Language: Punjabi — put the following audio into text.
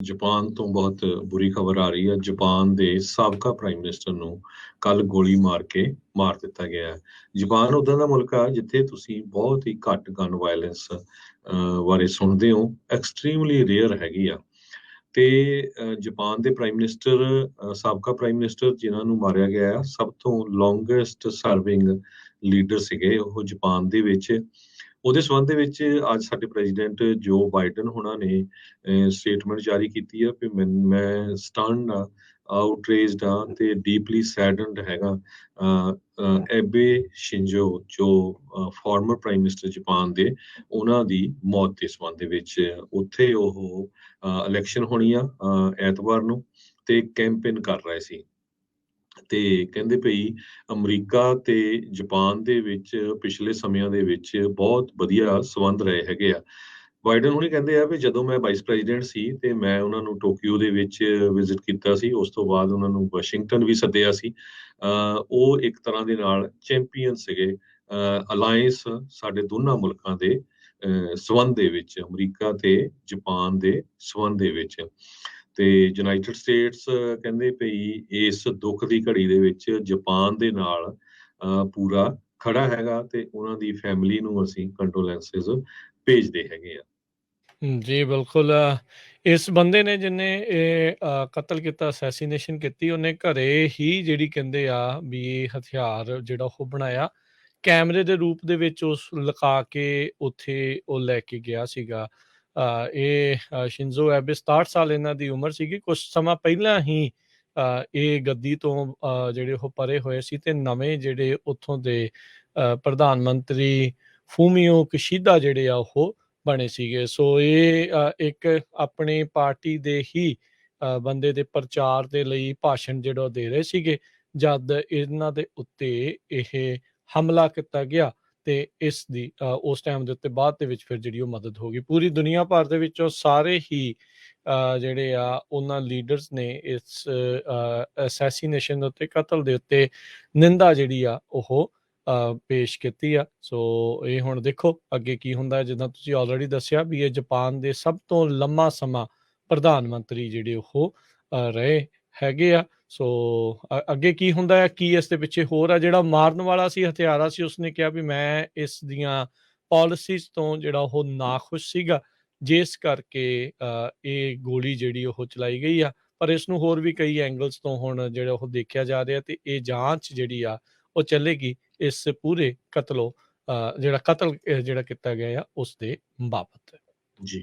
ਜਾਪਾਨ ਤੋਂ ਬਹੁਤ ਬੁਰੀ ਖਬਰ ਆ ਰਹੀ ਹੈ। ਜਾਪਾਨ ਦੇ ਸਾਬਕਾ ਪ੍ਰਾਈਮ ਮਿਨਿਸਟਰ ਨੂੰ ਕੱਲ ਗੋਲੀ ਮਾਰ ਕੇ ਮਾਰ ਦਿੱਤਾ ਗਿਆ ਹੈ। ਜਾਪਾਨ ਉੱਦਾਂ ਦਾ ਮੁਲਕ ਆ ਜਿੱਥੇ ਤੁਸੀਂ ਬਹੁਤ ਹੀ ਘੱਟ ਗਨ ਵਾਇਲੈਂਸ ਬਾਰੇ ਸੁਣਦੇ ਹੋ, ਐਕਸਟ੍ਰੀਮਲੀ ਰੇਅਰ ਹੈਗੀ ਆ। ਤੇ ਜਾਪਾਨ ਦੇ ਪ੍ਰਾਈਮ ਮਿਨਿਸਟਰ, ਸਾਬਕਾ ਪ੍ਰਾਈਮ ਮਿਨਿਸਟਰ ਜਿਨ੍ਹਾਂ ਨੂੰ ਮਾਰਿਆ ਗਿਆ ਹੈ, ਸਭ ਤੋਂ ਲੌਂਗੈਸਟ ਸਰਵਿੰਗ ਲੀਡਰ ਸੀਗੇ ਉਹ ਜਾਪਾਨ ਦੇ ਵਿੱਚ। ਉਹਦੇ ਸੰਬੰਧ ਦੇ ਵਿੱਚ ਅੱਜ ਸਾਡੇ ਪ੍ਰੈਜ਼ੀਡੈਂਟ ਜੋ ਬਾਈਡਨ ਹੋਣਾ ਨੇ ਸਟੇਟਮੈਂਟ ਜਾਰੀ ਕੀਤੀ ਆ ਕਿ ਮੈਂ ਸਟਨਡ ਆ, ਆਊਟਰੇਜਡ ਆ ਤੇ ਡੀਪਲੀ ਸੈਡਨਡ ਹੈਗਾ। ਐਬੇ ਸ਼ਿੰਜੋ ਜੋ ਫਾਰਮਰ ਪ੍ਰਾਈਮ ਮਿਨਿਸਟਰ ਜਾਪਾਨ ਦੇ, ਉਹਨਾਂ ਦੀ ਮੌਤ ਦੇ ਸੰਬੰਧ ਦੇ ਵਿੱਚ ਉੱਥੇ ਉਹ ਇਲੈਕਸ਼ਨ ਹੋਣੀ ਆ ਐਤਵਾਰ ਨੂੰ ਤੇ ਕੈਂਪੇਨ ਕਰ ਰਹੇ ਸੀ। ਤੇ ਕਹਿੰਦੇ ਭਈ ਅਮਰੀਕਾ ਤੇ ਜਾਪਾਨ ਦੇ ਵਿੱਚ ਪਿਛਲੇ ਸਮਿਆਂ ਦੇ ਵਿੱਚ ਬਹੁਤ ਵਧੀਆ ਸੰਬੰਧ ਰਹੇ ਹੈਗੇ ਆ। ਬਾਈਡਨ ਹੁਣੀ ਕਹਿੰਦੇ ਆ ਵੀ ਜਦੋਂ ਮੈਂ ਵਾਈਸ ਪ੍ਰੈਜ਼ੀਡੈਂਟ ਸੀ ਤੇ ਮੈਂ ਉਹਨਾਂ ਨੂੰ ਟੋਕੀਓ ਦੇ ਵਿੱਚ ਵਿਜ਼ਿਟ ਕੀਤਾ ਸੀ, ਉਸ ਤੋਂ ਬਾਅਦ ਉਹਨਾਂ ਨੂੰ ਵਾਸ਼ਿੰਗਟਨ ਵੀ ਸੱਦਿਆ ਸੀ। ਉਹ ਇੱਕ ਤਰ੍ਹਾਂ ਦੇ ਨਾਲ ਚੈਂਪੀਅਨ ਸੀਗੇ ਅਲਾਇੰਸ ਸਾਡੇ ਦੋਨਾਂ ਮੁਲਕਾਂ ਦੇ ਸੰਬੰਧ ਦੇ ਵਿੱਚ, ਅਮਰੀਕਾ ਤੇ ਜਾਪਾਨ ਦੇ ਸੰਬੰਧ ਦੇ ਵਿੱਚ। ਤੇ ਯੂਨਾਈਟਿਡ ਸਟੇਟਸ ਕਹਿੰਦੇ ਭਈ ਇਸ ਦੁੱਖ ਦੀ ਘੜੀ ਦੇ ਵਿੱਚ ਜਾਪਾਨ ਦੇ ਨਾਲ ਪੂਰਾ ਖੜਾ ਹੈਗਾ ਤੇ ਉਹਨਾਂ ਦੀ ਫੈਮਿਲੀ ਨੂੰ ਅਸੀਂ ਕੰਡੋਲੈਂਸਿਸ ਭੇਜਦੇ ਹੈਗੇ ਆ। ਜੀ ਬਿਲਕੁਲ। ਇਸ ਬੰਦੇ ਨੇ ਜਿਹਨੇ ਇਹ ਕਤਲ ਕੀਤਾ, ਅਸੈਸੀਨੇਸ਼ਨ ਕੀਤੀ, ਉਹਨੇ ਘਰੇ ਹੀ ਜਿਹੜੀ ਕਹਿੰਦੇ ਆ ਵੀ ਇਹ ਹਥਿਆਰ ਜਿਹੜਾ ਉਹ ਬਣਾਇਆ, ਕੈਮਰੇ ਦੇ ਰੂਪ ਦੇ ਵਿੱਚ ਉਸ ਲੁਕਾ ਕੇ ਉੱਥੇ ਉਹ ਲੈ ਕੇ ਗਿਆ ਸੀਗਾ। ਇਹ ਸ਼ਿੰਜ਼ੋ ਐਬੇ 67 ਸਾਲ ਇਹਨਾਂ ਦੀ ਉਮਰ ਸੀਗੀ। ਕੁਛ ਸਮਾਂ ਪਹਿਲਾਂ ਹੀ ਇਹ ਗੱਦੀ ਤੋਂ ਜਿਹੜੇ ਉਹ ਪਰੇ ਹੋਏ ਸੀ ਤੇ ਨਵੇਂ ਜਿਹੜੇ ਉੱਥੋਂ ਦੇ ਪ੍ਰਧਾਨ ਮੰਤਰੀ ਫੂਮੀਓ ਕਿਸ਼ੀਦਾ ਜਿਹੜੇ ਆ ਉਹ ਬਣੇ ਸੀਗੇ। ਸੋ ਇਹ ਇੱਕ ਆਪਣੀ ਪਾਰਟੀ ਦੇ ਹੀ ਬੰਦੇ ਦੇ ਪ੍ਰਚਾਰ ਦੇ ਲਈ ਭਾਸ਼ਣ ਜਿਹੜਾ ਉਹ ਦੇ ਰਹੇ ਸੀਗੇ ਜਦ ਇਹਨਾਂ ਦੇ ਉੱਤੇ ਇਹ ਹਮਲਾ ਕੀਤਾ ਗਿਆ। ਤੇ ਇਸ ਦੀ ਉਸ ਟਾਈਮ ਦੇ ਉੱਤੇ ਬਾਅਦ ਦੇ ਵਿੱਚ ਫਿਰ ਜਿਹੜੀ ਉਹ ਮਦਦ ਹੋ ਗਈ। ਪੂਰੀ ਦੁਨੀਆ ਭਰ ਦੇ ਵਿੱਚੋਂ ਸਾਰੇ ਹੀ ਜਿਹੜੇ ਆ ਉਹਨਾਂ ਲੀਡਰਸ ਨੇ ਇਸ ਅਸੈਸੀਨੇਸ਼ਨ ਦੇ ਉੱਤੇ, ਕਤਲ ਦੇ ਉੱਤੇ ਨਿੰਦਾ ਜਿਹੜੀ ਆ ਉਹ ਪੇਸ਼ ਕੀਤੀ ਆ। ਸੋ ਇਹ ਹੁਣ ਦੇਖੋ ਅੱਗੇ ਕੀ ਹੁੰਦਾ। ਜਿੱਦਾਂ ਤੁਸੀਂ ਆਲਰੇਡੀ ਦੱਸਿਆ ਵੀ ਇਹ ਜਾਪਾਨ ਦੇ ਸਭ ਤੋਂ ਲੰਮਾ ਸਮਾਂ ਪ੍ਰਧਾਨ ਮੰਤਰੀ ਜਿਹੜੇ ਉਹ ਰਹੇ ਹੈਗੇ ਆ। ਸੋ ਅੱਗੇ ਕੀ ਹੁੰਦਾ ਹੈ, ਕੀ ਇਸ ਦੇ ਪਿੱਛੇ ਹੋਰ ਆ। ਜਿਹੜਾ ਮਾਰਨ ਵਾਲਾ ਸੀ, ਹਥਿਆਰਾ ਸੀ, ਉਸਨੇ ਕਿਹਾ ਵੀ ਮੈਂ ਇਸ ਦੀਆਂ ਪਾਲਿਸੀਜ਼ ਤੋਂ ਜਿਹੜਾ ਉਹ ਨਾਖੁਸ਼ ਸੀਗਾ, ਜਿਸ ਕਰਕੇ ਇਹ ਗੋਲੀ ਜਿਹੜੀ ਉਹ ਚਲਾਈ ਗਈ ਆ। ਪਰ ਇਸ ਨੂੰ ਹੋਰ ਵੀ ਕਈ ਐਂਗਲਸ ਤੋਂ ਹੁਣ ਜਿਹੜਾ ਉਹ ਦੇਖਿਆ ਜਾ ਰਿਹਾ ਤੇ ਇਹ ਜਾਂਚ ਜਿਹੜੀ ਆ ਉਹ ਚੱਲੇਗੀ ਇਸ ਪੂਰੇ ਕਤਲ ਜਿਹੜਾ ਕੀਤਾ ਗਿਆ ਆ ਉਸ ਦੇ ਬਾਬਤ। ਜੀ।